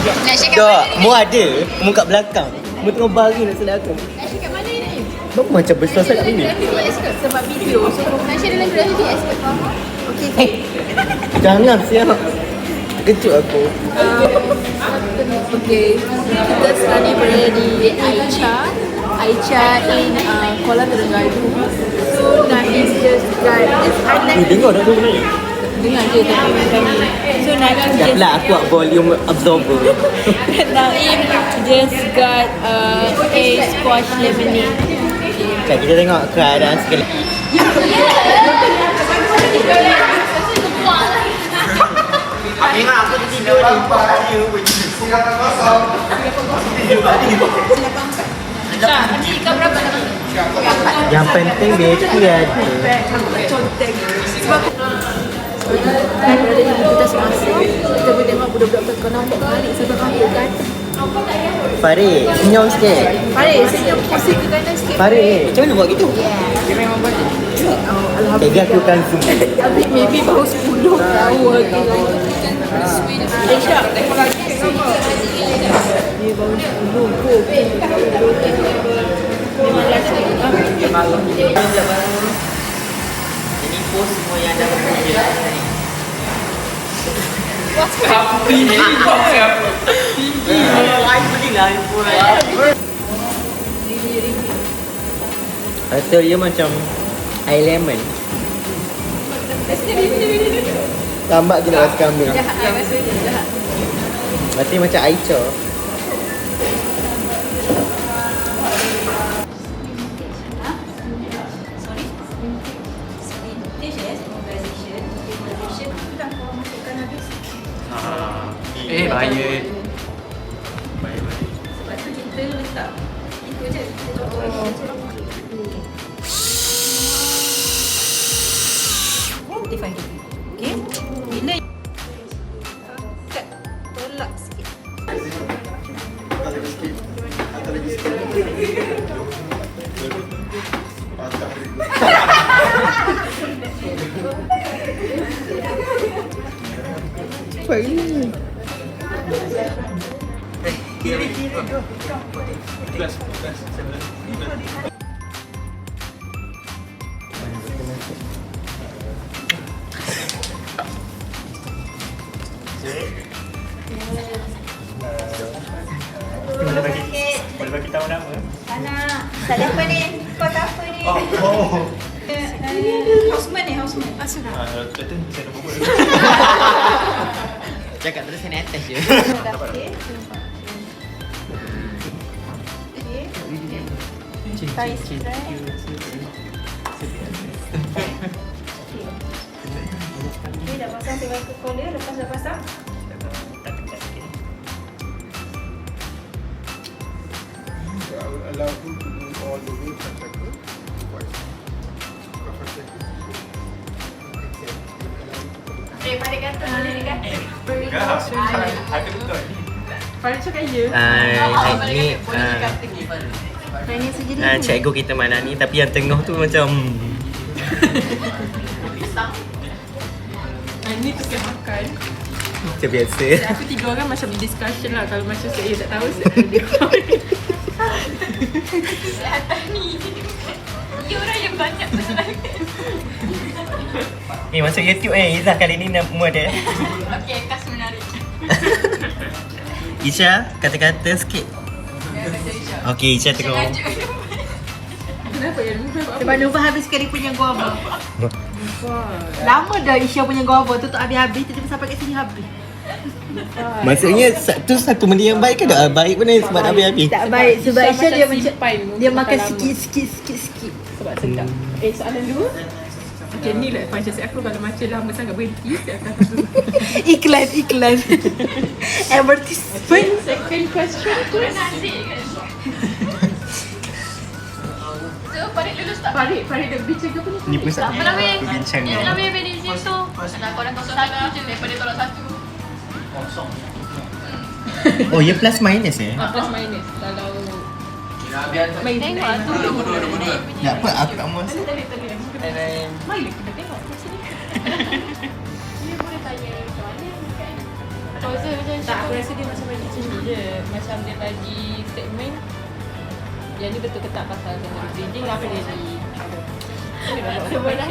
Nak share kat Tak, mana ni? mu ada. Mu kat belakang. Mu tengah baring nak sedar aku. Nak share kat mana ni? Bapak macam besar sangat ini. BTS ke? Sebab video. So, nak share dalam durasi BTS ke? Okay. Jangan siap. Terkejut aku. Okay. Kita sekarang ni berada di Aicha in Kuala Terengganu. So, Naim just got Dengar tak tu sebenarnya? dengar je tapi kami. So, Naim Dah just pula aku buat volume absorber. Naim just got a squash lemonade. Sekejap kita tengok keadaan sekali. Ingat aku tidur ni. Ikan berapa? Yang penting bateri ada. Sebab kan berada di kita semasa kita boleh tengok budak-budak kau nampak balik sebab akhir kan. Farid, senyum sikit. Farid, senyum pusing ke kanan sikit. Farid, macam mana buat gitu? Dia memang buat Okay, dia aku akan zoom. tapi maybe baru 10 tahun lagi. Aisyah, tengok lagi. Dia baru 10 Ini post semua yang dah bekerja ni. Apa ini? Apa? Lain belilah iPhone. Rasa dia macam air lemon. Lambat je nak rasa kambing. Rasa macam Aicha. Bahaya. Sebab tu kita letak itu je. Spotify dulu. Okay? Bila kat tolak sikit. Apa ini? Boleh bagi tahu nama? Anak, tak ada apa ni? Kau tak apa ni? Houseman ni, houseman. Asal tak? Kata saya dah buat. Cakap terus saya nak attach je. Okay. Tie strap. Okay, dah pasang tebal collar. Lepas dah pasang. Allow him to do all the way from sector twice. Pada kata boleh dekat. Aku betul. Farid cakap ya. Ni Tanya saja dia. cikgu kita mana ni, tapi yang tengah tu macam Ini tukar makan. macam biasa. Aku tiga orang macam discussion lah. Kalau macam saya tak tahu saya ada dia. Kesihatan ni. Dia orang yang banyak kesalahan. Masuk YouTube Izzah kali ni mu ada. Okey, kas menarik. Isha, kata-kata sikit. Okey, Isha tengok. Kenapa ya? Sebab Nova habiskan dia punya guava. Lama dah Isha punya guava tu tak habis-habis. Tiba-tiba sampai kat sini habis. Maksudnya tu satu benda yang baik ke tak? Baik pun sebab dah habis-habis. Tak baik sebab Isha dia macam simpan, dia makan lama. sikit. Sebab sedap. Soalan dua. Okay, ni lah macam saya aku kalau macam lama sangat berhenti saya akan iklan. Advertisement. second question tu. So, Farid lulus tak? Farid dah bincang ke apa ni? Ni pun satu Apa nama bincang ni. yang namanya Benizim tu? Anak korang tolak satu je daripada tolak satu. Oh, ya plus minus Plus minus. Kalau Tengok tu. Tak apa, aku tak mahu. Mari kita tengok kat sini. Dia boleh tanya macam mana kan? Tak, aku rasa dia macam bagi macam ni je. Macam dia bagi statement. Yang ni betul ke tak pasal dengan reading lah apa dia di. Sebenarnya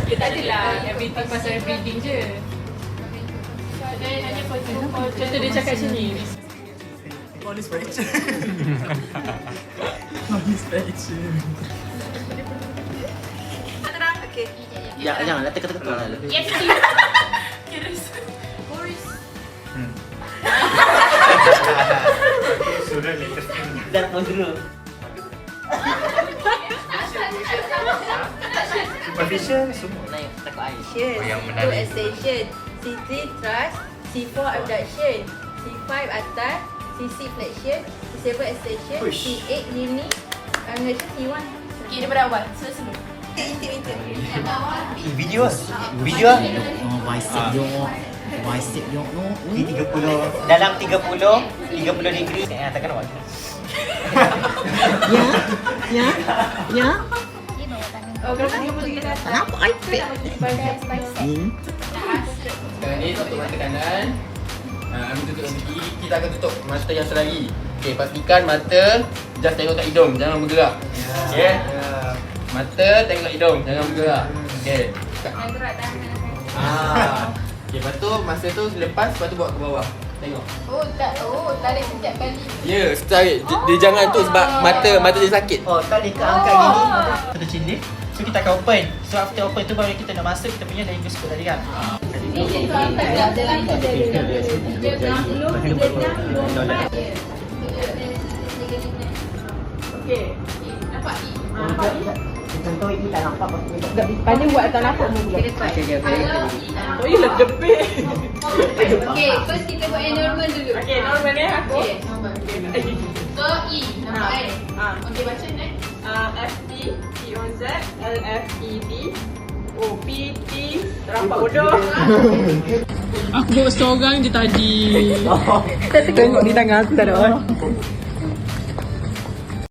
dia tak adalah everything pasal reading je. Contoh dia cakap macam ni. Police fracture. Okay. Janganlah teka-teka lah. Sudah latest. Dah pun dulu. Superficial semua. Naik takut air. Two yang menarik. extension. C3 thrust, C4 abduction, C5 atas, C6 flexion, C7 extension, Push. C8 knee, C1. Okay, daripada awal. Slow. Video lah. Video lah. Oh, bicep yo. Bicep yo no. Di 30. Dalam 30 degree. Takkan awak. Ya. Ya. Oh, kalau 30 kat atas. Kenapa iPad? Sekarang ni tutup mata kanan. Ambil tutup gigi. Kita akan tutup mata yang selari. Okey, pastikan mata just tengok kat hidung, jangan bergerak. Okey. Mata tengok hidung, jangan bergerak. Okey. Okey, lepas tu masa tu lepas tu bawa ke bawah. Tengok. Tarik setiap kali. Ya, tarik. Dia jangan tu sebab mata dia sakit. Oh, tadi ke angkat gini. Satu cili. So kita akan open. So after open tu baru kita nak masuk kita punya laryngoscope tadi kan. Okay. Nampak ni? Contoh ini tak nampak apa tu. Pandai buat tak nampak mu pula. Okey. Oh, ia lah debit. Okay, first kita buat yang normal dulu. Okay, normal ni aku. Okay. So, E. Nampak kan? Okay, baca ni. FP, T-O-Z, L-F-E-D, O-P-T, terlampak bodoh. Aku bawa seorang je tadi. Tengok di tangan aku tak ada orang.